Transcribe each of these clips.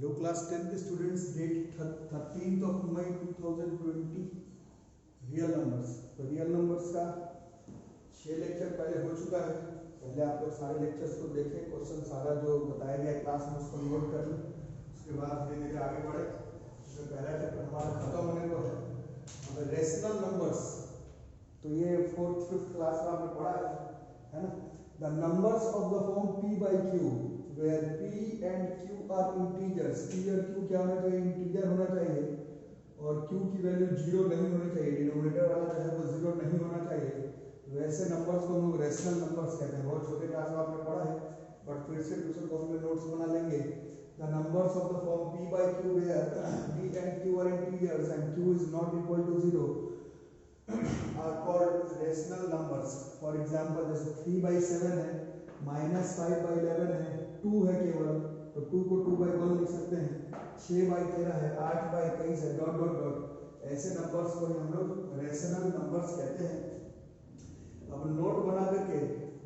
Hello class 10 के students, date 13 मई 2020 real numbers. तो real numbers का 6 लेक्चर पहले हो चुका है। पहले आप लोग सारे लेक्चर्स को देखें, क्वेश्चन सारा जो बताया गया क्लास में उसको नोट कर लें, उसके बाद धीरे धीरे आगे बढ़े। इसमें पहला चैप्टर हमारा खत्म होने को है, हमें रेशनल नंबर्स। तो ये 4th 5th क्लास में आपने पढ़ा है ना। The numbers of the form p by q where p and q are integers। p और q क्या होना चाहिए? इंटीजर होना चाहिए, और q की वैल्यू 0 नहीं होनी चाहिए, डिनोमिनेटर वाला जो है वो 0 नहीं होना चाहिए। वैसे नंबर्स को हम लोग रेशनल नंबर्स कहते हैं। बहुत छोटे क्लास में आपने पढ़ा है, बट फिर से ट्यूशन कॉपी में नोट्स बना लेंगे। The numbers of the form p by q where p and q are integers and q is not equal to 0 are called rational numbers। For example, जैसे 3 by 7 है, -5 by 11 है, 2 है केवल, तो 2 को 2 by 1 लिख सकते हैं। 6 by 13 है, 8 by 23 है, डॉट डॉट डॉट। ऐसे नंबर्स को हम लोग रेशनल नंबर्स कहते हैं। अब नोट बना करके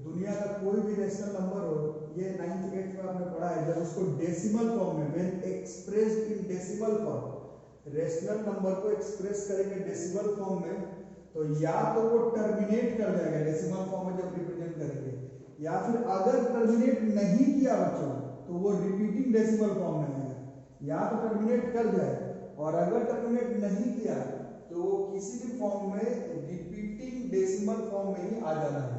दुनिया का कोई भी रेशनल नंबर हो, ये 9th 8th में आपने पढ़ा है, जब उसको डेसिमल फॉर्म में, when expressed in decimal form, rational number को एक्सप्रेस करेंगे डेसिमल फॉर्म में, तो या तो वो टर्मिनेट कर जाएगा डेसिमल फॉर्म में जब रिप्रेजेंट करेंगे, या फिर अगर टर्मिनेट नहीं किया बच्चों तो वो रिपीटिंग डेसिमल फॉर्म में आएगा। या तो टर्मिनेट कर जाए, और अगर टर्मिनेट नहीं किया तो वो किसी भी फॉर्म में रिपीटिंग डेसिमल फॉर्म में ही आ जाना है,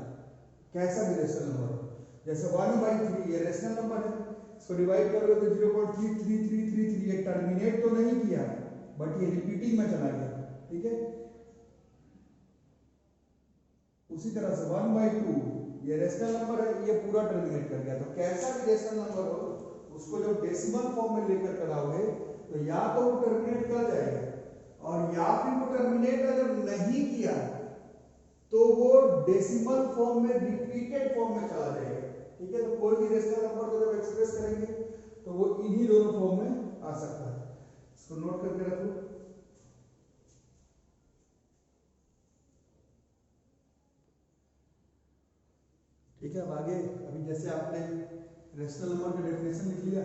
कैसा भी रेशनल नंबर हो। जैसे 1/3 ये रेशनल नंबर है, इसको डिवाइड करोगे तो 0.33333, ये टर्मिनेट तो नहीं किया बट ये रिपीटिंग में चला गया, ठीक है। उसी तरह से 1/2 ये रेशनल नंबर है, ये पूरा टर्मिनेट कर गया। तो कैसा भी रेशनल नंबर हो, उसको जब डेसिमल फॉर्म में लेकर कराओगे तो या तो वो टर्मिनेट कर जाएगा, और या फिर वो टर्मिनेट अगर नहीं किया तो वो डेसिमल फॉर्म में रिपीटेड फॉर्म में चला जाएगा, ठीक है। तो कोई भी रेशनल नंबर को जब एक्सप्रेस करेंगे तो वो इन्हीं दोनों फॉर्म में आ सकता है। इसको नोट करके रखो। ठीक है, अब आगे अभी जैसे आपने रेशनल नंबर का डेफिनेशन लिख लिया,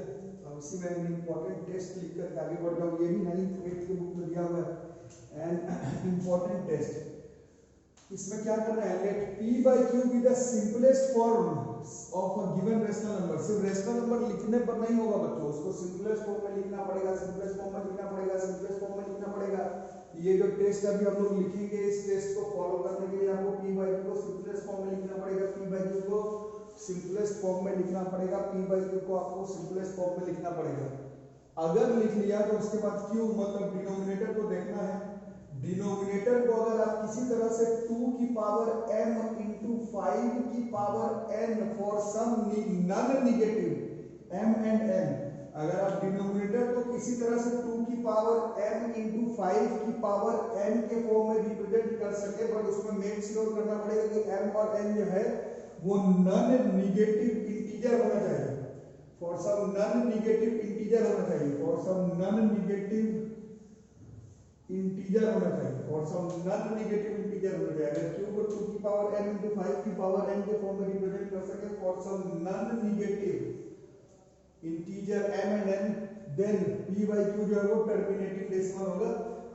अब इसी में एक इंपॉर्टेंट टेस्ट लिख कर आगे बढ़ जाओ। ये भी 9th 8th की बुक में दिया हुआ है, एंड इंपॉर्टेंट टेस्ट। इसमें क्या करना है, late p by q be the simplest form of a given rational number। सिर्फ रेशनल नंबर लिखने पर नहीं होगा बच्चों, उसको सिंपलेस्ट फॉर्म में लिखना पड़ेगा, सिंपलेस्ट फॉर्म में लिखना पड़ेगा, सिंपलेस्ट फॉर्म में लिखना पड़ेगा। ये जो टेस्ट अभी हम लोग लिखेंगे, इस टेस्ट को फॉलो करने के लिए आपको p by q को सिंपलेस्ट फॉर्म में लिखना पड़ेगा, p by q को सिंपलेस्ट फॉर्म में लिखना पड़ेगा, p by q को आपको सिंपलेस्ट फॉर्म में लिखना पड़ेगा। अगर लिख लिया तो उसके बाद q मतलब डिनोमिनेटर को देखना है। डिनोमिनेटर को अगर आप किसी तरह से 2 की पावर m into 5 की power n for some non negative m and n, अगर आप डिनोमिनेटर को किसी तरह से 2 की पावर m into 5 की पावर n के फॉर्म में रिप्रेजेंट कर सके, बट उसमें मेक श्योर करना पड़ेगा कि m और n जो है वो नॉन नेगेटिव इंटीजर होना चाहिए, for some non negative integer होना चाहिए, for some non negative integer होना चाहिए, for some non negative integer होना चाहिए। अगर q को 2 की पावर m into 5 की पावर n के फॉर्म में रिप्रेजेंट कर सके, for some non negative integer m and n, then p by q जो है वो टर्मिनेटिंग डेसिमल होगा।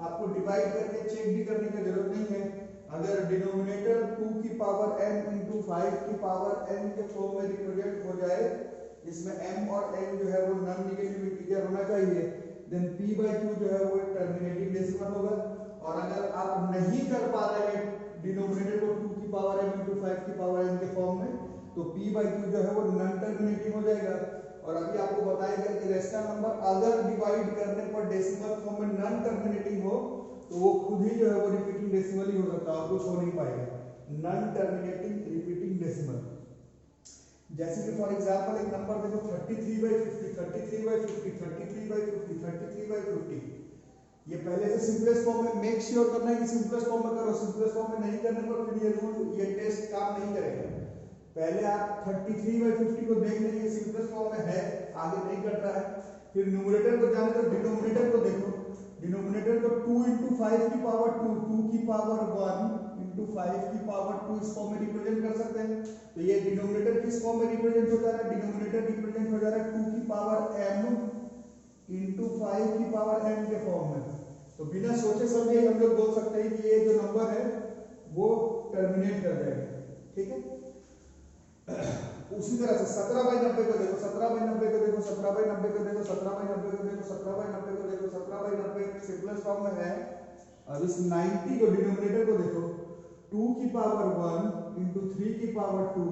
आपको डिवाइड करके चेक भी करने की जरूरत नहीं है। अगर डिनोमिनेटर 2 की पावर m into 5 की पावर n के फॉर्म में रिप्रेजेंट हो जाए, इसमें m और n जो है वो नॉन नेगेटिव इंटीजर होना चाहिए, देन p by q जो है वो टर्मिनेटिंग डेसिमल होगा। और अगर आप नहीं कर पा रहे हैं डिनोमिनेटर को 2 की पावर m into 5 की पावर n के फॉर्म में, तो p by q जो है वो नॉन टर्मिनेटिंग हो जाएगा। और अभी आपको बताया गया कि रेशनल नंबर अगर डिवाइड करने पर डेसिमल फॉर्म में नॉन टर्मिनेटिंग हो तो वो खुद ही जो है वो रिपीटिंग डेसिमल ही हो सकता है, और कुछ हो नहीं पाएगा, नॉन टर्मिनेटिंग रिपीटिंग डेसिमल। जैसे कि फॉर एग्जांपल एक नंबर देखो 33/50, 33/50, 33/50, 33/50। ये पहले से सिंपलेस्ट फॉर्म में मेक श्योर करना है कि सिंपलेस्ट फॉर्म में करो। सिंपलेस्ट फॉर्म में नहीं करने पर फिर ये रूल, ये टेस्ट काम नहीं करेगा। पहले आप 33/50 को देख लीजिए, सिंपलेस्ट फॉर्म में है, आगे नहीं कट रहा है। फिर न्यूमरेटर को जाने तो डिनोमिनेटर को देखो, डिनोमिनेटर को 2 into 5 की पावर 2, 2 की पावर 1 into 5 की पावर 2 इस फॉर्म में रिप्रेजेंट कर सकते हैं। तो ये डिनोमिनेटर किस फॉर्म में रिप्रेजेंट हो जा रहा है, डिनोमिनेटर रिप्रेजेंट हो जा रहा है 2 की पावर m इंटू 5 की पावर n के फॉर्म में। तो बिना सोचे समझे हम लोग बोल सकते हैं कि ये जो नंबर है वो टर्मिनेट कर जाएगा, ठीक है। उसी तरह से 17/90 को देखो, 17/90 को देखो, 17/90 को देखो, 17/90 को देखो, 17/90 को देखो, 17/90 सिंपलेस्ट फॉर्म में है। अब इस 90 को डिनोमिनेटर को देखो, 2 की पावर 1 इंटू 3 की पावर 2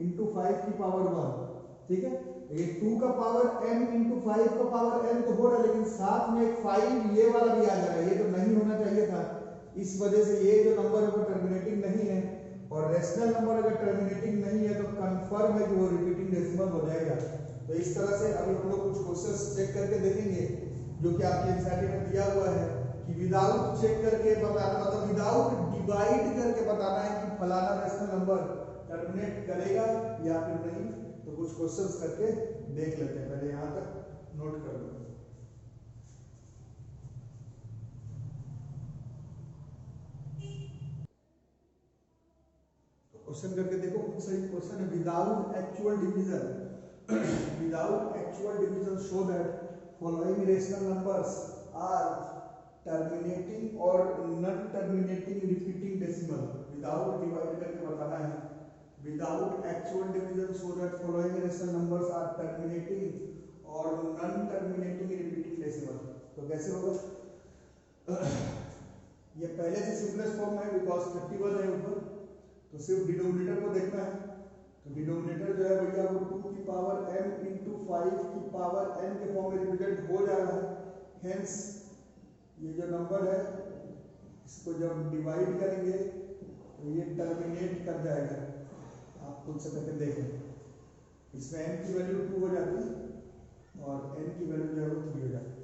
इंटू 5 की पावर 1, ठीक है। ये 2 का पावर m इंटू 5 का पावर n तो हो रहा है, लेकिन साथ में एक 5 ये वाला भी आ जा रहा है, ये तो नहीं होना चाहिए था। इस वजह से ये जो नंबर है वो टर्मिनेटिंग नहीं है, और रेशनल नंबर अगर टर्मिनेटिंग नहीं है तो कंफर्म है कि वो रिपीटिंग डेसिमल हो जाएगा। तो इस तरह से अभी हम लोग कुछ क्वेश्चंस चेक करके देखेंगे जो कि आपके एनसीईआरटी में दिया हुआ है कि विदाउट चेक करके बताना, मतलब विदाउट डिवाइड करके बताना है कि फलाना रेशनल नंबर टर्मिनेट करेगा या फिर नहीं। तो कुछ क्वेश्चंस करके देख लेते हैं, पहले यहाँ तक नोट कर लो। क्वेश्चन करके देखो, कुछ सही क्वेश्चन है। Without actual division show that following rational numbers are terminating और non terminating repeating decimal. Without divide करके बताना है। Without actual division show that following rational numbers are terminating और नॉन टर्मिनेटिंग रिपीटिंग डेसिमल। तो कैसे होगा? ये पहले से सिंपलेस्ट फॉर्म है बिकॉज 31 है ऊपर, तो सिर्फ डिनोमिनेटर को देखना है। तो डिनोमिनेटर जो है भैया वो 2 की पावर m इंटू 5 की पावर n के फॉर्म में रिप्रेजेंट हो जा रहा है। हेंस ये जो नंबर है इसको जब डिवाइड करेंगे तो ये टर्मिनेट कर जाएगा। आप खुद से करके देखें, इसमें n की वैल्यू 2 हो जाती है और n की वैल्यू जो है वो 3 हो जाती है।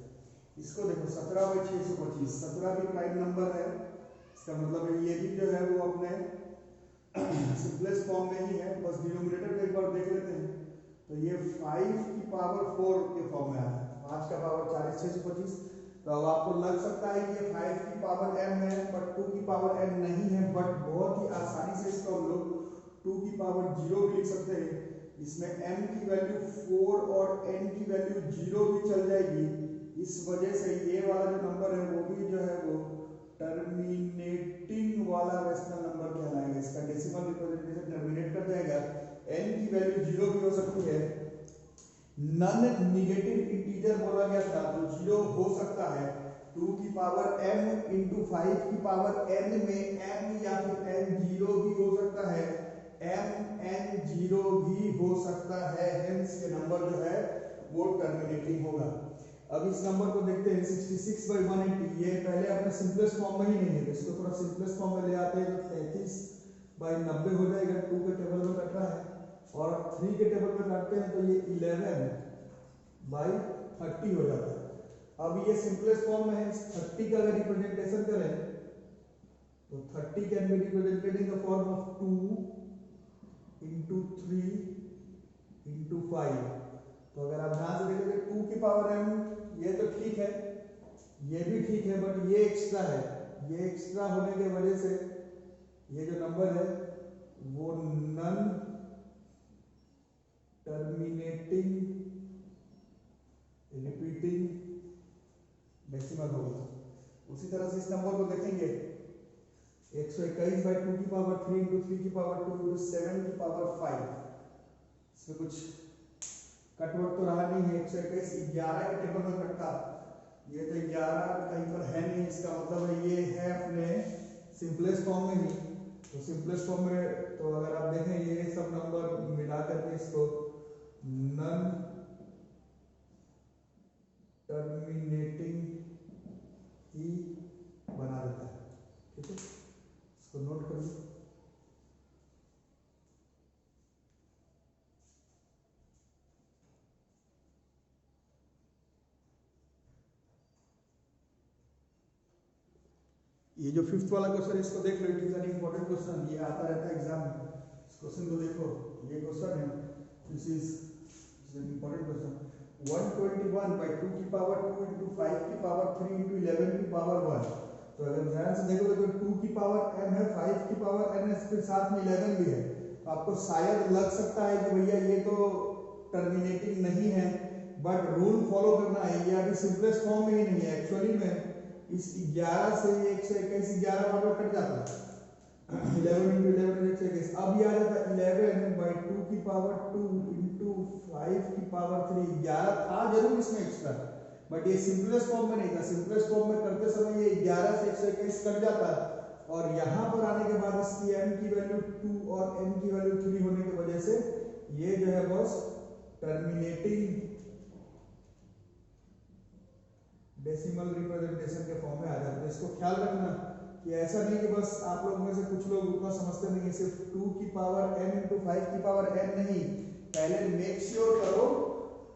इसको देखो 17/625, 17 भी प्राइम नंबर है, इसका मतलब ये भी जो है वो अपने सिंपलेस्ट फॉर्म में ही है। बस डिनोमिनेटर को एक बार देख लेते हैं। तो ये 5 की पावर 4 के फॉर्म में आता है, 5 का पावर 40, 625। तो अब आपको लग सकता है कि ये 5 की पावर m है बट 2 की पावर n नहीं है, बट बहुत ही आसानी से इसको हम लोग 2 की पावर 0 भी लिख सकते हैं। इसमें m की वैल्यू 4 और n की वैल्यू 0 भी चल जाएगी। इस वजह से ये वाला जो नंबर है वो भी जो है वो टर्मिनेटिंग वाला रेशनल नंबर कहलाएगा। इसका डेसिमल रिप्रेजेंटेशन टर्मिनेट कर जाएगा। n की वैल्यू 0 भी हो सकती है। नॉन नेगेटिव इंटीजर बोला गया था तो 0 हो सकता है। 2 की पावर m इंटू 5 की पावर n में m या फिर n 0 भी हो सकता है, m n 0 भी हो सकता है। हेंस ये नंबर जो है वो टर्मिनेटिंग होगा। अब इस नंबर को देखते हैं 66/180। ये पहले अपने सिंपलेस्ट फॉर्म में ही नहीं है, इसको थोड़ा सिंपलेस्ट फॉर्म में ले आते हैं तो 33/90 हो जाएगा। 2 के टेबल में कट रहा है और 3 के टेबल में काटते हैं तो ये 11/30 हो जाता है। अब ये सिंपलेस्ट फॉर्म में है। 30 का अगर रिप्रेजेंटेशन करें तो 30 can be represented in the form of 2 into 3 into 5। तो अगर आप ध्यान से देखोगे 2 की पावर m ये तो ठीक है, ये भी ठीक है, बट ये एक्स्ट्रा है। ये एक्स्ट्रा होने की वजह से ये जो नंबर है वो नॉन टर्मिनेटिंग रिपीटिंग डेसिमल होगा। उसी तरह से इस नंबर को देखेंगे 121/2 की पावर 3 इंटू 3 की पावर 2 इंटू 7 की पावर 5। इसमें कुछ कटवर्ड तो रहा नहीं है। 121 11 के टेबल में कटता, ये तो 11 कहीं पर है नहीं, इसका मतलब है ये है अपने सिंपलेस्ट फॉर्म में ही। तो सिंपलेस्ट फॉर्म में तो अगर आप देखें ये सब नंबर मिला करके इसको नॉन टर्मिनेटिंग ही बना देता है, ठीक है। इसको नोट कर लो। ये जो 5th वाला क्वेश्चन इसको देख लो, it is an important question, ये आता रहता है एग्जाम में। इस क्वेश्चन को देखो, ये क्वेश्चन है, this is an important question. 121/2 की पावर 2 इंटू 5 की पावर 3 इंटू 11 की पावर 1। तो अगर ध्यान से देखोगे तो 2 की पावर m है, 5 की पावर n है, फिर साथ में 11 भी है। तो आपको शायद लग सकता है कि भैया ये तो टर्मिनेटिंग नहीं है बट रूल फॉलो करना है। ये अभी सिंपलेस्ट फॉर्म में ही नहीं है एक्चुअली में। इस 11 से 121 11 बार कट जाता है 11 into 11 121। अब ये आ जाता है 11 by 2 की पावर 2 into 5 की पावर 3। 11 था जरूर इसमें एक्स्ट्रा, बट ये सिंपलेस्ट फॉर्म में नहीं था। सिंपलेस्ट फॉर्म में करते समय ये 11 से 121 कट जाता है, और यहाँ पर आने के बाद इसकी m की वैल्यू 2 और n की वैल्यू 3 होने की वजह से ये जो है बस टर्मिनेटिंग डेसिमल रिप्रेजेंटेशन के फॉर्म में आ जाता है। इसको ख्याल रखना कि ऐसा नहीं कि बस आप लोग में से कुछ लोग उतना समझते नहीं है, सिर्फ 2 की पावर m into 5 की पावर n नहीं। पहले मेक श्योर करो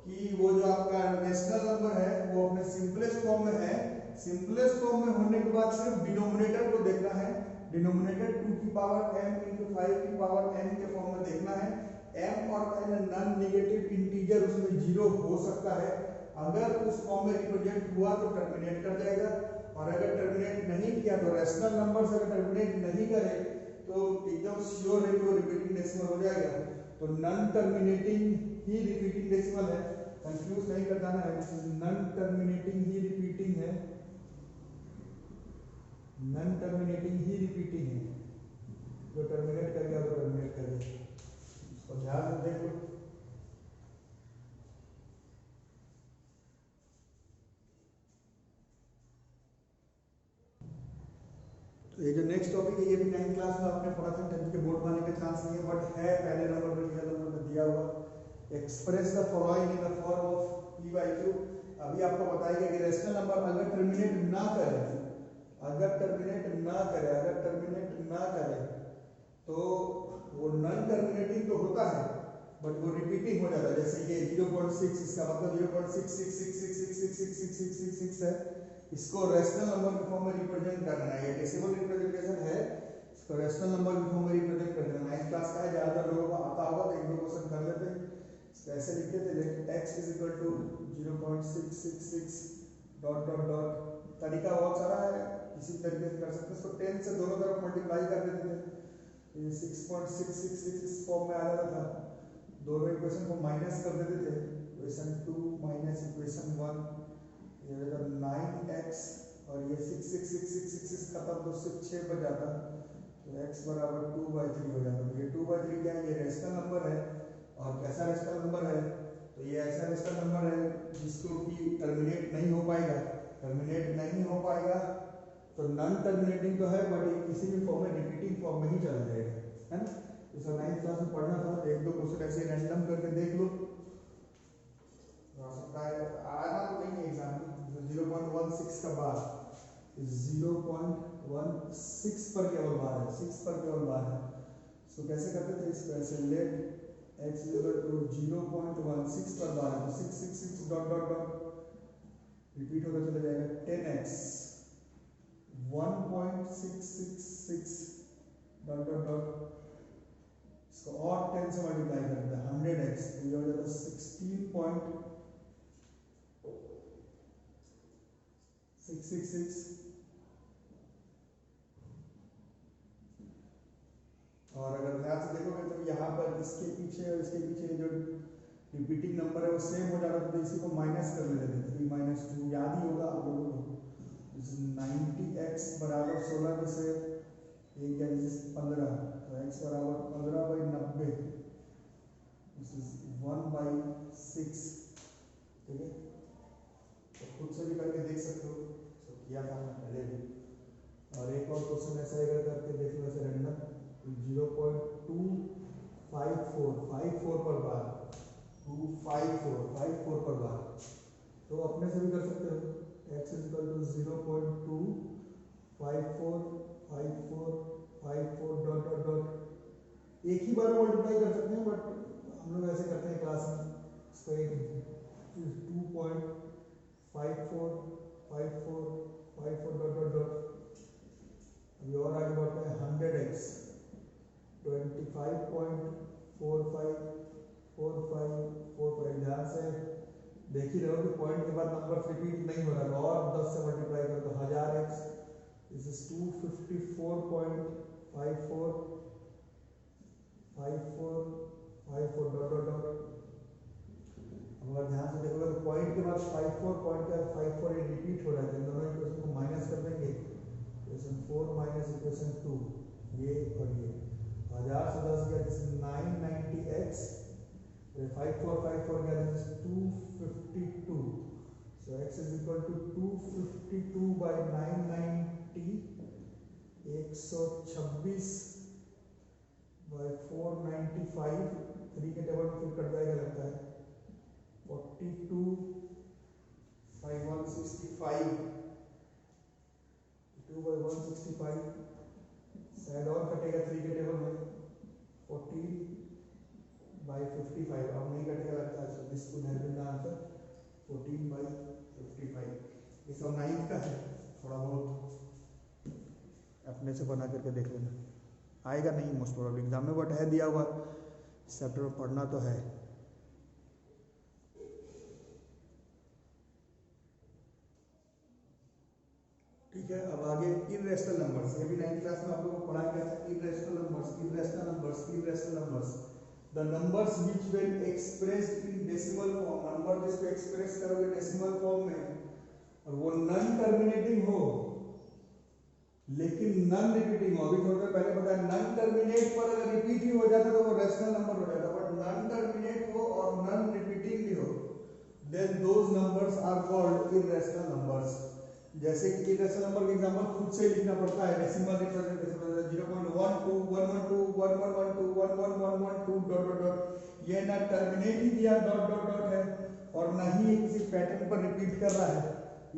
कि वो जो आपका रेशनल नंबर है वो अपने सिंपलेस्ट फॉर्म में है। सिंपलेस्ट फॉर्म में होने के बाद सिर्फ डिनोमिनेटर को देखना है। डिनोमिनेटर 2 की पावर m into 5 की पावर n के फॉर्म में देखना है। m और n नॉन नेगेटिव इंटीजर उसमें 0 हो सकता है। अगर उस फॉर्म में रिप्रेजेंट हुआ तो टर्मिनेट कर जाएगा, और अगर टर्मिनेट नहीं किया तो रेशनल नंबर से अगर टर्मिनेट नहीं करे तो एकदम श्योर है कि वो रिपीटिंग डेसिमल हो जाएगा। तो नॉन टर्मिनेटिंग ही रिपीटिंग डेसिमल है, कंफ्यूज नहीं कर जाना है। नॉन टर्मिनेटिंग ही रिपीटिंग है, नॉन टर्मिनेटिंग ही रिपीटिंग है। जो टर्मिनेट कर गया वो टर्मिनेट कर गया, इसको ध्यान से देख लो। तो ये जो नेक्स्ट टॉपिक है ये भी 9th क्लास में आपने पढ़ा था, 10th के बोर्ड में आने का चांस नहीं है, बट है पहले नंबर में रियल नंबर में दिया हुआ। Express the following in the form of p by q। अभी आपको बताएगा कि रेशनल नंबर अगर टर्मिनेट ना करे, अगर टर्मिनेट ना करे तो वो नॉन टर्मिनेटिंग तो होता है बट वो रिपीटिंग हो जाता है। जैसे ये 0.6, इसका मतलब 0.666666666 है। इसको रेशनल नंबर के फॉर्म में रिप्रेजेंट करना है। ये डेसिमल रिप्रेजेंटेशन है, इसको रेशनल नंबर के फॉर्म में रिप्रेजेंट करना है। 9th क्लास का है, ज्यादातर लोगों को आता होगा तो एक दो क्वेश्चन कर लेते हैं। कैसे लिखते थे, x is equal to 0.666 dot dot dot. तरीका बहुत सारा है, किसी तरीके से कर सकते हैं। इसको 10 से दोनों तरफ मल्टीप्लाई कर देते थे, ये 6.666 इस फॉर्म में आ जाता था। दोनों इक्वेशन को माइनस कर देते थे, इक्वेशन 2 माइनस इक्वेशन 1, ये 9x और ये 66666 खत्म तो सिर्फ 6 बच जाता, तो x बराबर 2/3 हो जाता। तो ये 2/3 क्या है, ये रेशनल नंबर है। और कैसा रेशनल नंबर है, तो ये ऐसा रेशनल नंबर है जिसको कि टर्मिनेट नहीं हो पाएगा। टर्मिनेट नहीं हो पाएगा तो नॉन टर्मिनेटिंग तो है बट किसी भी फॉर्म में रिपीटिंग फॉर्म में ही चला जाएगा, है ना। इसे 9th क्लास में पढ़ना था, एक दो क्वेश्चन ऐसे रैंडम करके देख लो, आना तो नहीं है एग्जाम में। 0.16 का बार 0.16 पर केवल बार है, 6 पर केवल बार है। सो कैसे करते थे इसको, ऐसे late x is equal to 0.16 पर बार है तो 666 डॉट डॉट डॉट रिपीट होता चला जाएगा। 10x 1.666 डॉट डॉट डॉट, इसको और 10 से मल्टीप्लाई करते हैं 100x, तो ये हो जाता है 16.666। और अगर ध्यान से देखोगे तो यहाँ पर इसके पीछे और इसके पीछे जो रिपीटिंग नंबर है वो सेम हो जाता था, तो इसी को माइनस कर लेते थे। 3 - 2 याद ही होगा आप लोगों को। 90x बराबर 16 में से एक या 15, तो x बराबर 15/90, दिस इज 1/6। ठीक है, तो खुद से भी करके देख सकते हो, तो किया था मैं पहले भी। और एक और क्वेश्चन ऐसा अगर करके देख लो ऐसे रैंडम, 0.254 पर बार, 254 पर बार, तो अपने से भी कर सकते हो। x is equal to 0.254 dot dot dot, एक ही बार मल्टीप्लाई कर सकते हैं बट हम लोग ऐसे करते हैं क्लास में। इसको 2.54 डॉट डॉट डॉट। अभी और आगे बढ़ते हैं, 100x 25.4545। ध्यान से देख ही रहो कि पॉइंट के बाद नंबर रिपीट नहीं हो रहा, और 10 से मल्टीप्लाई कर दो 1000x, this is 254.54 dot dot dot. अगर ध्यान से देखोगे तो पॉइंट के बाद 54, पॉइंट के बाद 54 ये रिपीट हो रहा है, दोनों इक्वेशन को माइनस कर देंगे, इक्वेशन 4 माइनस इक्वेशन 2, ये और ये 1000 से 10 गया, दिस 990x, 5454 गया, this 252, so x is equal to 252 by 990, 126 by 495, 3 के टेबल में फिर कट जाएगा लगता है, 42 by 165, 2 by 165, शायद और कटेगा 3 के टेबल में, 14 by 55, अब नहीं कटेगा लगता है, so this could have been the answer, 14 by 55। ये सब 9th का है, थोड़ा बहुत अपने से बना करके देख लेना, आएगा नहीं मोस्ट प्रोबेबली एग्जाम में, बट है दिया हुआ चैप्टर में पढ़ना तो है। ठीक है, अब आगे इररेशनल नंबर्स, ये भी 9th क्लास में आप लोगों को पढ़ाया गया था। Irrational numbers, irrational numbers, irrational numbers, the numbers which when expressed in decimal form, number जिसको एक्सप्रेस करोगे डेसिमल फॉर्म में और वो नॉन टर्मिनेटिंग हो लेकिन नॉन रिपीटिंग हो, अभी थोड़ी देर पहले बताया नॉन टर्मिनेट पर अगर रिपीट ही हो जाता तो वो रेशनल नंबर हो जाता, बट नॉन टर्मिनेट हो और नॉन रिपीटिंग भी हो, then those numbers are called irrational numbers. जैसे कि इररेशनल नंबर का एग्जांपल खुद से लिखना पड़ता है, decimal representation 0.12 112 1112 111112 dot dot dot, ये ना टर्मिनेट ही दिया डॉट डॉट डॉट है और ना ही ये किसी पैटर्न पर रिपीट कर रहा है,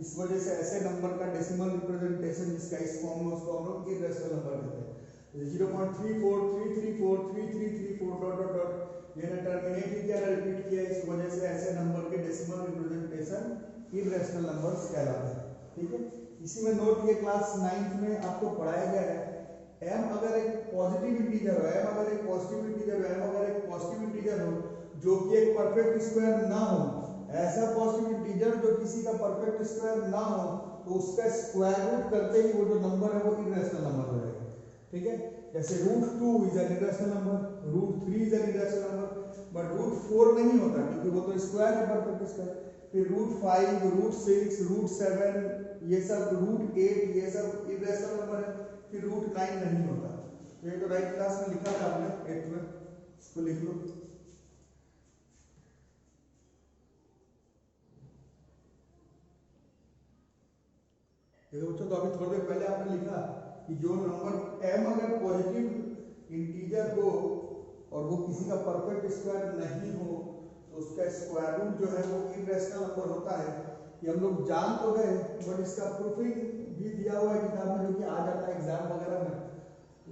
इस वजह से ऐसे नंबर का डेसिमल रिप्रेजेंटेशन जिसका इस फॉर्म में उसको हम लोग इररेशनल नंबर कहते हैं। 0.34333334 डॉट डॉट डॉट, ये ना टर्मिनेट ही किया ना रिपीट किया, इस वजह से ऐसे नंबर के डेसिमल रिप्रेजेंटेशन इररेशनल नंबर्स कहलाते हैं। ठीक है, इसी में नोट, ये क्लास 9th में आपको पढ़ाया गया है, m अगर एक पॉजिटिव इंटीजर हो, m अगर एक पॉजिटिव इंटीजर हो, m अगर एक पॉजिटिव इंटीजर हो जो कि एक परफेक्ट स्क्वायर ना हो, ऐसा पॉजिटिव इंटीजर जो किसी का परफेक्ट स्क्वायर ना हो, तो उसका स्क्वायर रूट करते ही वो जो नंबर है वो इररेशनल नंबर हो जाएगा। ठीक है, जैसे √2 is an irrational number, √3 is an irrational number, but √4 नहीं होता क्योंकि वो तो स्क्वायर है, परफेक्ट स्क्वायर। फिर √5, √6, √7, ये सब √8, ये सब इररेशनल नंबर है। फिर √9 नहीं होता। ये तो राइट क्लास में लिखा था आपने 8th में, इसको लिख लो। देखो बच्चों, तो अभी थोड़ी देर पहले आपने लिखा कि जो नंबर m अगर पॉजिटिव इंटीजर हो और वो किसी का परफेक्ट स्क्वायर नहीं हो तो उसका स्क्वायर रूट जो है वो इररेशनल नंबर होता है। ये हम लोग जान तो गए, बट इसका प्रूफिंग भी दिया हुआ है किताब में, जो कि आ जाता है एग्जाम वगैरह में।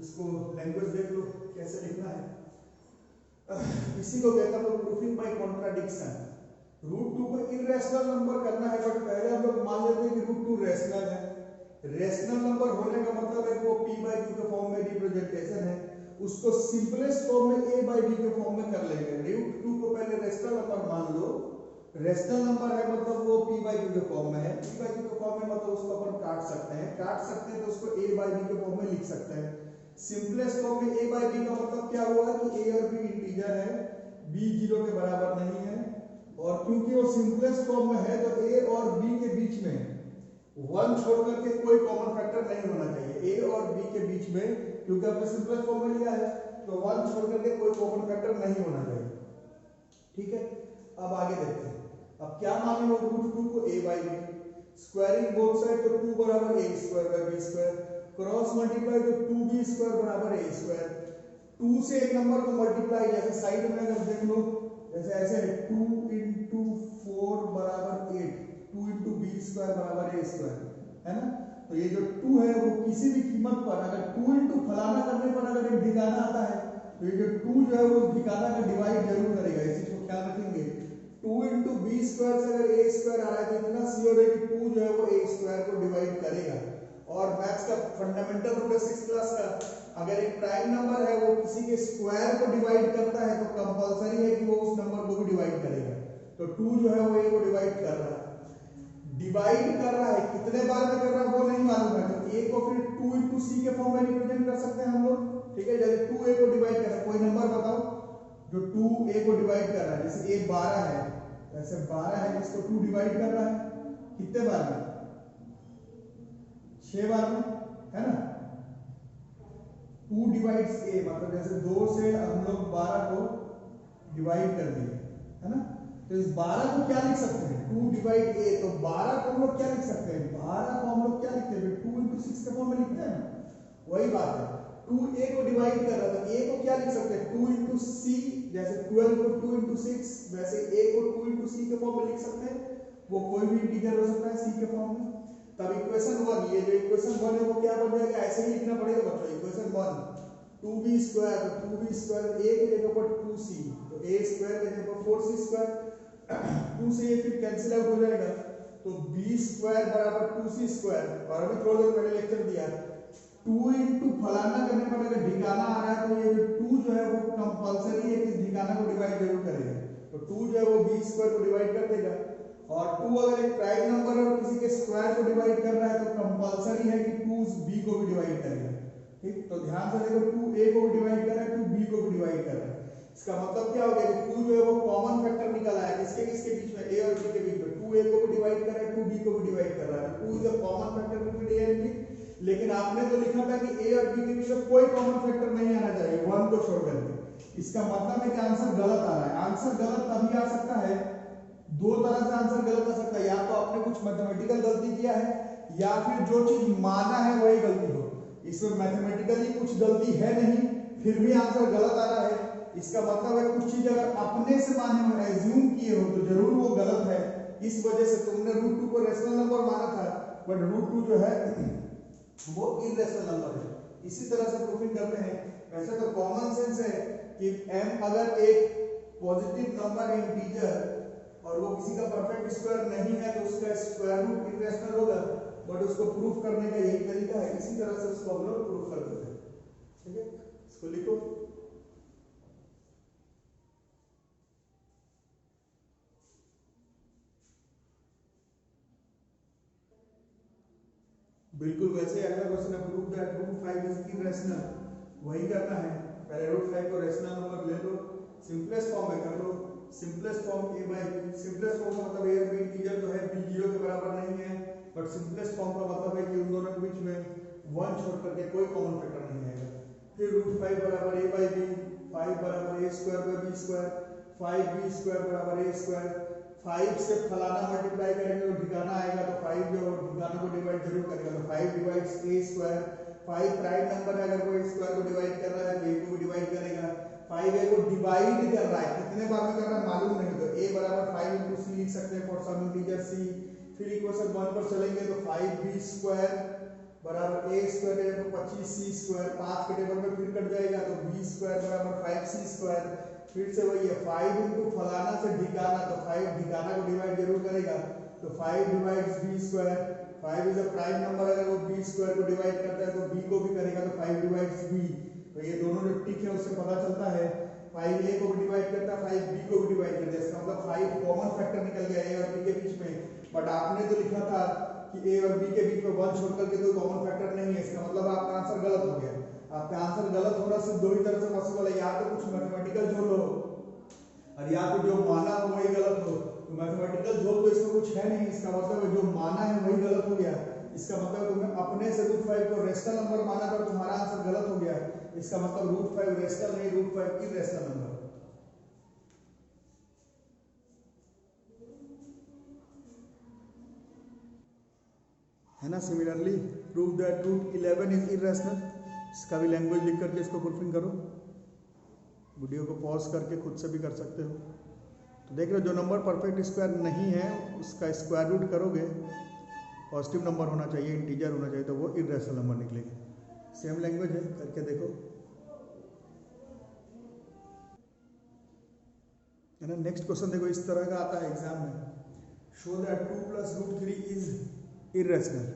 इसको लैंग्वेज देख लो कैसे लिखना है, इसी को कहते हैं हम लोग प्रूफिंग बाय कॉन्ट्राडिक्शन। √2 को इररेशनल नंबर करना है, बट पहले हम लोग मान लेते हैं कि √2 रेशनल है। रेशनल नंबर होने का मतलब है कि वो p/q के फॉर्म में रिप्रेजेंटेशन है, उसको सिंपलेस्ट फॉर्म में a/b के फॉर्म में कर लेंगे। √2 को पहले रेशनल नंबर मान लो, रेशनल नंबर है मतलब वो p/q के फॉर्म में है, p/q के फॉर्म में मतलब उसको अपन काट सकते हैं तो उसको a/b के फॉर्म में लिख सकते हैं। सिंपलेस्ट फॉर्म में a/b का मतलब क्या हुआ कि a और b इंटीजर है, b 0 के बराबर नहीं है, और क्योंकि वो सिंपलेस्ट फॉर्म में है तो a और b के बीच में 1 छोड़ करके कोई कॉमन फैक्टर नहीं होना चाहिए। a और b के बीच में, क्योंकि आपने सिंपलेस्ट फॉर्म में लिया है तो 1 छोड़ करके कोई कॉमन फैक्टर नहीं होना चाहिए। ठीक है, अब आगे देखते हैं। अब क्या माने वो √2 को a/b, स्क्वायरिंग बोथ साइड तो 2 बराबर a² / b², क्रॉस मल्टीप्लाई तो 2b² बराबर a²। 2 से एक नंबर को मल्टीप्लाई, जैसे साइड में अगर देख लो, जैसे ऐसे है 2 × 4 बराबर 8, 2 × b² बराबर a², है ना। तो ये जो 2 है वो किसी भी कीमत पर, अगर 2 × फलाना करने पर अगर एक ठिकाना आता है तो ये जो 2 जो है वो ठिकाना का डिवाइड जरूर करेगा, इसी को ख्याल रखेंगे। 2 × b² से अगर a² आ रहा है तो इतना श्योर है कि 2 जो है वो a² को डिवाइड करेगा। और मैथ्स का फंडामेंटल रूल है 6th क्लास का, अगर एक प्राइम नंबर है वो किसी के स्क्वायर को डिवाइड करता है तो कंपलसरी है कि वो उस नंबर को भी डिवाइड करेगा। तो 2 जो है वो a को डिवाइड कर रहा है, कितने बार में कर रहा है वो नहीं मालूम है, तो a को फिर 2 × c के फॉर्म में रिप्रेजेंट कर सकते हैं हम लोग। ठीक है, जैसे 2a को डिवाइड कर रहा है, कोई नंबर बताओ जो 2a को डिवाइड कर रहा है, जैसे a 12 है, ऐसे 12 है, इसको 2 डिवाइड कर रहा है कितने बार में? 6 बार में, है ना। 2 डिवाइड्स ए, मतलब जैसे 2 से हम लोग 12 को डिवाइड कर दिए, है ना। तो इस 12 को क्या लिख सकते हैं? 2 डिवाइड ए, तो 12 को हम लोग क्या लिख सकते हैं? 12 को हम लोग क्या लिखते हैं? 2 into 6 के फॉर्म में लिखते हैं ना, वही बात है। 2a को डिवाइड कर रहा था, a को क्या लिख सकते हैं? 2 into c, जैसे 12 को 2 into 6, वैसे a को 2 into c के फॉर्म में लिख सकते हैं। वो कोई भी इंटीजर हो सकता है c के फॉर्म में। तब इक्वेशन 1, ये जो इक्वेशन 1 है वो क्या बन जाएगा? ऐसे ही लिखना पड़ेगा बच्चों। इक्वेशन 1 2b स्क्वायर, तो 2b स्क्वायर a के जगह पर 2c, तो a स्क्वायर के जगह पर 4c स्क्वायर, 2 से ये फिर कैंसिल आउट हो जाएगा, तो b स्क्वायर बराबर 2c स्क्वायर। और अभी थोड़ा देर पहले लेक्चर दिया 2 into फलाना करने पर अगर ठिकाना आ रहा है तो ये जो 2 जो है वो कंपलसरी है कि ठिकाना को डिवाइड जरूर करेगा। तो 2 जो है वो b स्क्वायर को डिवाइड कर देगा, और 2 अगर एक प्राइम नंबर है और किसी के स्क्वायर को डिवाइड कर रहा है तो कंपलसरी है कि 2 b को भी डिवाइड करेगा। ठीक, तो ध्यान से देखो, 2a को भी डिवाइड कर रहा है, 2b को भी डिवाइड कर रहा है। इसका मतलब क्या हो गया कि 2 जो है वो कॉमन फैक्टर निकल आया किसके किसके बीच में? a और b के बीच में। 2a को भी डिवाइड कर रहा है, 2b को भी डिवाइड कर रहा है। 2 is a common factor between a and b। लेकिन आपने तो लिखा था कि a और b के बीच में कोई कॉमन फैक्टर नहीं आना चाहिए 1 को छोड़ करके। इसका मतलब है कि आंसर गलत आ रहा है। आंसर गलत तभी आ सकता है, दो तरह से आंसर गलत आ सकता है, या तो आपने कुछ मैथमेटिकल गलती किया है, या फिर जो चीज माना है वही गलती हो। इसमें मैथमेटिकली कुछ गलती है नहीं, फिर भी आंसर गलत आ रहा है। इसका मतलब है कुछ चीज अगर अपने से माने हो, एज्यूम किए हो, तो जरूर वो गलत है। इस वजह से तुमने √2 को रेशनल नंबर माना था, बट √2 जो है वो इरेशनल नंबर है। इसी तरह से प्रूविंग करते हैं। वैसे तो कॉमन सेंस है कि m अगर एक पॉजिटिव नंबर है, इंटीजर, और वो किसी का परफेक्ट स्क्वायर नहीं है तो उसका स्क्वायर रूट इरेशनल होगा, बट उसको प्रूफ करने का यही तरीका है। इसी तरह से उसको हम लोग प्रूफ कर देते हैं। ठीक है, इसको लिखो। बिल्कुल वैसे अगला क्वेश्चन है, प्रूव दैट √5 इज इरेशनल। वही करना है, पहले √5 को रेशनल नंबर ले लो, सिंपलेस्ट फॉर्म में कर लो। Simplest form a by b, simplest form का मतलब a और b इंटीजर जो है b 0 के बराबर नहीं है, बट सिंपलेस्ट फॉर्म का मतलब है कि उन दोनों के बीच में 1 छोड़ करके कोई कॉमन फैक्टर नहीं आएगा। फिर √5 बराबर a बाय b, 5 बराबर a square by b square, 5b square बराबर a स्क्वायर। 5 से फलाना मल्टीप्लाई करेंगे तो ठिकाना आएगा, तो 5 जो है ठिकाना को डिवाइड जरूर करेगा, तो 5 divides a square. 5 prime number है, अगर कोई स्क्वायर को डिवाइड कर रहा है तो a को भी डिवाइड करेगा। 5 a को डिवाइड कर रहा है, कितने बार में कर रहा है मालूम नहीं, तो a बराबर 5 into c लिख सकते हैं फॉर सम इंटीजर c। फिर इक्वेशन 1 पर चलेंगे तो 5b स्क्वायर बराबर a स्क्वायर है तो 25c स्क्वायर, 5 के टेबल में फिर कट जाएगा तो b स्क्वायर बराबर 5c स्क्वायर। फिर से वही है 5 into फलाना से ठिकाना, तो 5 ठिकाना को डिवाइड जरूर करेगा, तो 5 divides b square. 5 is a prime number, अगर वो b स्क्वायर को डिवाइड करता है तो b को भी करेगा, तो 5 डिवाइड्स b। तो ये दोनों जो टिक है उससे पता चलता है 5 a को भी डिवाइड करता है, 5 b को भी डिवाइड करता है। इसका मतलब 5 कॉमन फैक्टर निकल गया a और b के बीच में, बट आपने तो लिखा था कि a और b के बीच में 1 छोड़ करके कोई कॉमन फैक्टर नहीं है। इसका मतलब आपका आंसर गलत हो गया। आपका आंसर गलत होना सिर्फ दो ही तरह से पॉसिबल है, या तो कुछ मैथमेटिकल जोड़ लो और या तो जो माना हो वही गलत हो। तो मैथमेटिकल जोड़ तो इसमें कुछ है नहीं, इसका मतलब है जो माना है वही गलत हो गया। इसका मतलब तुमने अपने से √5 को रेशनल नंबर माना था, तुम्हारा आंसर गलत हो गया। इसका मतलब √5 रेशनल नहीं, √5 इरेशनल नंबर है ना। Similarly prove that √11 is irrational. इसका भी लैंग्वेज लिख करके इसको प्रूफिंग करो। वीडियो को पॉज करके खुद से भी कर सकते हो। तो देख रहे हो, जो नंबर परफेक्ट स्क्वायर नहीं है उसका स्क्वायर रूट करोगे, पॉजिटिव नंबर होना चाहिए, इंटीजर होना चाहिए, तो वो इरेशनल नंबर निकलेगा। सेम लैंग्वेज है, करके देखो, है ना। नेक्स्ट क्वेश्चन देखो, इस तरह का आता है एग्जाम में, शो दैट 2 + √3 इज इरेशनल।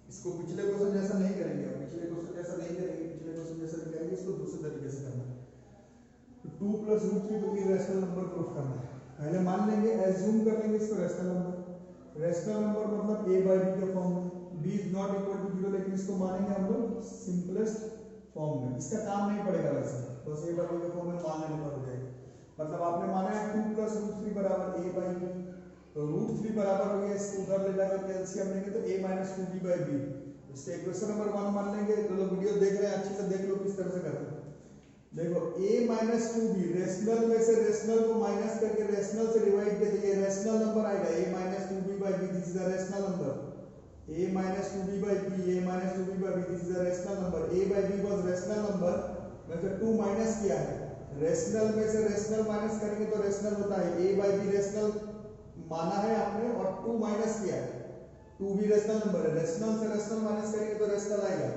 इसको पिछले क्वेश्चन जैसा नहीं करेंगे, पिछले क्वेश्चन जैसा नहीं करेंगे, पिछले क्वेश्चन जैसा नहीं करेंगे, इसको दूसरे तरीके से करना है। तो 2 + √3 को इरेशनल नंबर प्रूफ करना है। पहले मान लेंगे, एज्यूम कर लेंगे इसको रेशनल नंबर। रेशनल नंबर मतलब a बाय b के फॉर्म में, b is not equal to 0, लेकिन इसको मानेंगे हम लोग सिंपलेस्ट फॉर्म में। इसका काम नहीं पड़ेगा वैसे, बस a बाय b के फॉर्म में मान लेने पर हो जाएगा। मतलब आपने माना है 2 प्लस रूट 3 बराबर a बाई बी, तो रूट 3 बराबर हो गया, इसको उधर ले जाकर एलसीएम लेंगे तो a minus 2b by B, इससे इक्वेशन नंबर 1 मान लेंगे। तो लोग वीडियो देख रहे हैं अच्छे से देख लो किस तरह से करते हैं। देखो a माइनस 2b, रेशनल में से रेशनल को माइनस करके रेशनल से डिवाइड कर दिए, रेशनल नंबर आएगा a minus 2b by B, this is the rational number. a minus 2b by b, a minus 2b by b, this is a rational number। a by b was rational number, में से 2 minus किया है, rational में से rational minus करेंगे तो rational होता है। a by b रेशनल माना है आपने और 2 माइनस किया है, 2 भी रेशनल नंबर है, रेशनल से रेशनल माइनस करेंगे तो रेशनल आएगा।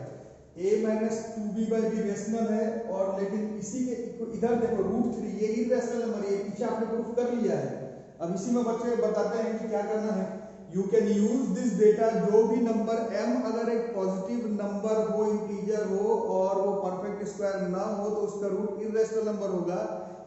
a minus 2b by b rational है, और लेकिन इसी के इधर देखो रूट 3, ये इरेशनल नंबर, ये पीछे आपने प्रूफ कर लिया है। अब इसी में बच्चे बताते हैं कि क्या करना है। You can use this data, जो भी नंबर m अगर एक पॉजिटिव नंबर हो, इंटीजर हो और वो परफेक्ट स्क्वायर ना हो तो उसका रूट इरेशनल नंबर होगा।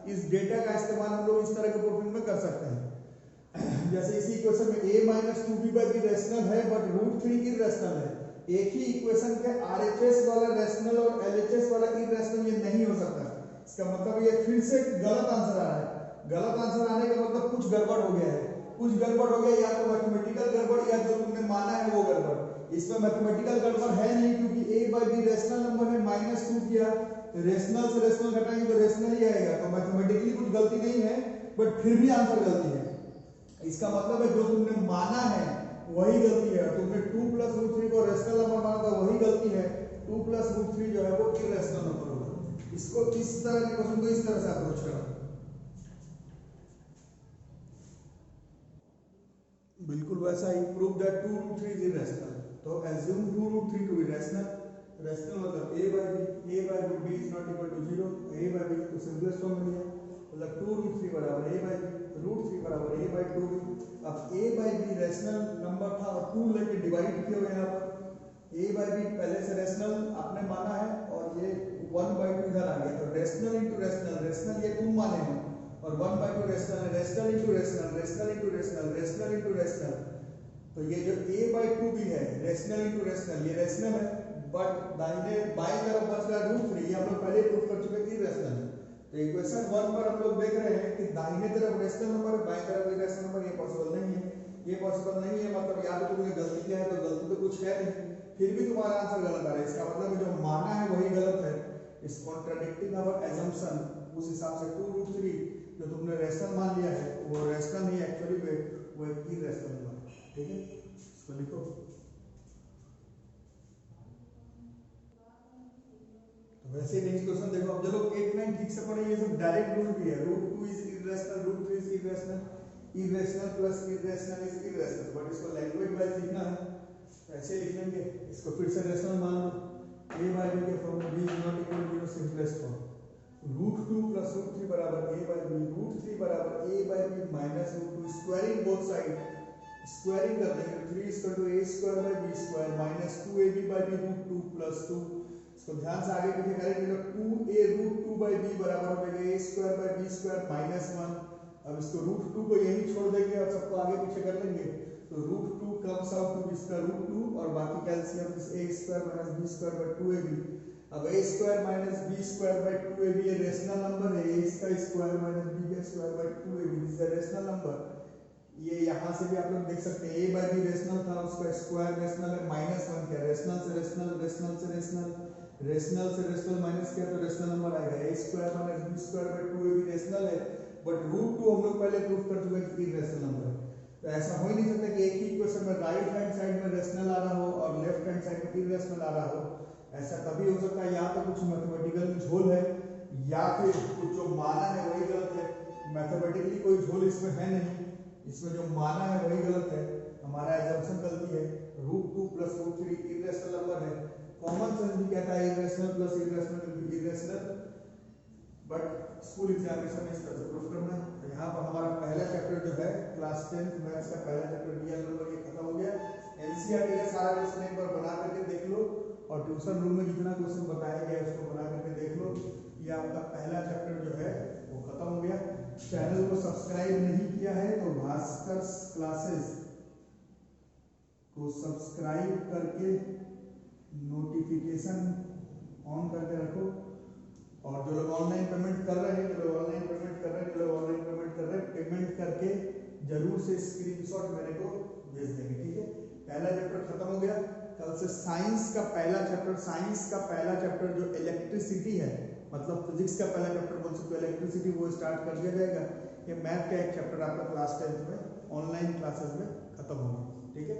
इस डेटा का इस्तेमाल हम लोग इस तरह के प्रूफिंग में कर सकते हैं। जैसे इसी इक्वेशन में a minus 2b by B rational है बट रूट 3 इरेशनल है। एक ही इक्वेशन के RHS वाला रेशनल और LHS वाला इरेशनल ये नहीं हो सकता। इसका मतलब ये फिर से गलत आंसर आ रहा है। गलत आंसर आने का मतलब कुछ गड़बड़ हो गया है, कुछ गड़बड़ हो गया, या तो मैथमेटिकल गड़बड़ या जो तुमने माना है वो गड़बड़। इसमें मैथमेटिकल गड़बड़ है नहीं, क्योंकि a by B rational number है, माइनस 2 किया, रेशनल से रेशनल घटाएंगे तो रेशनल ही आएगा, तो मैथमेटिकली कुछ गलती नहीं है, बट फिर भी आंसर गलती है। इसका मतलब है जो तुमने माना है वही गलती है, तुमने 2 प्लस रूट 3 को रेशनल नंबर माना था वही गलती है। 2 प्लस रूट 3 जो है वो इरेशनल नंबर होगा। इसको इस तरह के क्वेश्चन को इस तरह से अप्रोच करो। बिल्कुल वैसा ही, prove that 2 root 3 is irrational. तो assume 2 root 3 to be rational. Rational मतलब a by b, b is not equal to 0, a by b को सिंपलेस्ट फॉर्म में लिया, मतलब 2 रूट 3 बराबर a बाय b, रूट 3 बराबर a बाय 2b। अब a by b rational number था और 2 लेके डिवाइड किए हुए यहाँ पर, a बाय b पहले से रैशनल आपने माना है और ये 1 बाय 2 इधर आ गया, तो रैशनल इनटू रैशनल, रैशनल ये तुम माने हो और 1 by 2 rational, rational into rational, rational into rational, rational into rational. तो ये जो a बाय 2b है रैशनल इनटू रैशनल, ये रैशनल है, बट दाहिने बाईं तरफ बच रहा रूट 3, ये हम लोग पहले प्रूफ कर चुके कि रैशनल है। तो इक्वेशन 1 पर हम लोग देख रहे हैं कि दाहिने तरफ रैशनल नंबर है, बाईं तरफ इरेशनल नंबर, ये पॉसिबल नहीं है। ये पॉसिबल नहीं है मतलब या तो तुमने गलती किया है, तो गलती तो कुछ है नहीं, फिर भी तुम्हारा आंसर गलत आ रहा है। इसका मतलब जो माना है वही गलत है, इस कॉन्ट्राडिक्टिंग अवर एजम्पशन। उस हिसाब से 2 रूट 3 जो तुमने रैशनल मान लिया है वो रैशनल नहीं, एक्चुअली वो एक इरेशनल नंबर। ठीक है, इसको लिखो। तो वैसे ही नेक्स्ट क्वेश्चन देखो। अब जो लोग 8 9 ठीक से पढ़े, ये सब डायरेक्ट रूल भी है। Root 2 is irrational, root 3 is irrational, irrational plus irrational is irrational, but इसको लैंग्वेज वाइज लिखना है, ऐसे लिख लेंगे। इसको फिर से रेशनल मान लो, a बाय b के फॉर्म में b is not equal to 0, simplest form. Root 2 plus root 3 बराबर a बाय b, रूट 3 बराबर a by b minus root 2, squaring both side, squaring कर देंगे, 3 is equal to a square by b square minus 2ab by b root 2 plus 2। इसको ध्यान से आगे पीछे करेंगे तो 2a रूट 2 बाय b बराबर हो जाएगा a square by b square minus 1। अब इसको रूट 2 को यहीं छोड़ देंगे और सबको आगे पीछे कर लेंगे, तो रूट 2 कम्स आउट टू इसका रूट 2 और बाकी कैल्शियम इस a square minus b square by 2ab। अब a square minus b square by 2ab ये रेशनल नंबर है, a इसका स्क्वायर माइनस b का square by 2ab this is a rational number. ये यहाँ से भी आप लोग देख सकते हैं a बाय b रेशनल था, उसका स्क्वायर रेशनल है, माइनस 1 क्या, रेशनल से रेशनल, रेशनल से रेशनल, रेशनल से रेशनल माइनस किया तो रेशनल नंबर आएगा, a square minus b square by 2ab rational है, बट रूट 2 हम लोग पहले प्रूफ कर चुके हैं कि इरेशनल नंबर है। तो ऐसा हो ही नहीं सकता कि एक ही इक्वेशन में राइट हैंड साइड में रेशनल आ रहा हो और लेफ्ट हैंड साइड में इरेशनल आ रहा हो। ऐसा तभी हो सकता है या तो कुछ मैथमेटिकल झोल है या फिर कुछ जो माना है वही गलत है। मैथमेटिकली कोई झोल इसमें है नहीं, इसमें जो माना है वही गलत है, हमारा एजम्पशन गलती है। रूट 2 प्लस रूट 3 इरेशनल नंबर है, कॉमन सेंस भी कहता है irrational plus irrational irrational, but school examination में इस तरह से प्रूफ करना है। तो यहाँ पर हमारा पहला चैप्टर जो है क्लास 10 मैथ्स का पहला चैप्टर रियल नंबर ये खत्म हो गया। एनसीईआरटी का सारा क्वेश्चन एक बार बना करके देख लो और ट्यूशन रूम में जितना क्वेश्चन बताया गया है उसको बना करके देख लो। ये आपका पहला चैप्टर जो है वो खत्म हो गया। चैनल को सब्सक्राइब नहीं किया है तो भास्कर क्लासेस को सब्सक्राइब करके नोटिफिकेशन ऑन करके रखो और जो लोग ऑनलाइन पेमेंट कर रहे हैं, पेमेंट करके जरूर से स्क्रीनशॉट मेरे को भेज देंगे, ठीक है। पहला चैप्टर खत्म हो गया। कल से साइंस का पहला चैप्टर जो इलेक्ट्रिसिटी है, मतलब फिजिक्स का पहला चैप्टर बोल सकते हो इलेक्ट्रिसिटी, वो स्टार्ट कर दिया जाएगा। ये मैथ का एक चैप्टर आपका क्लास 10th में ऑनलाइन क्लासेस में खत्म होगा, ठीक है।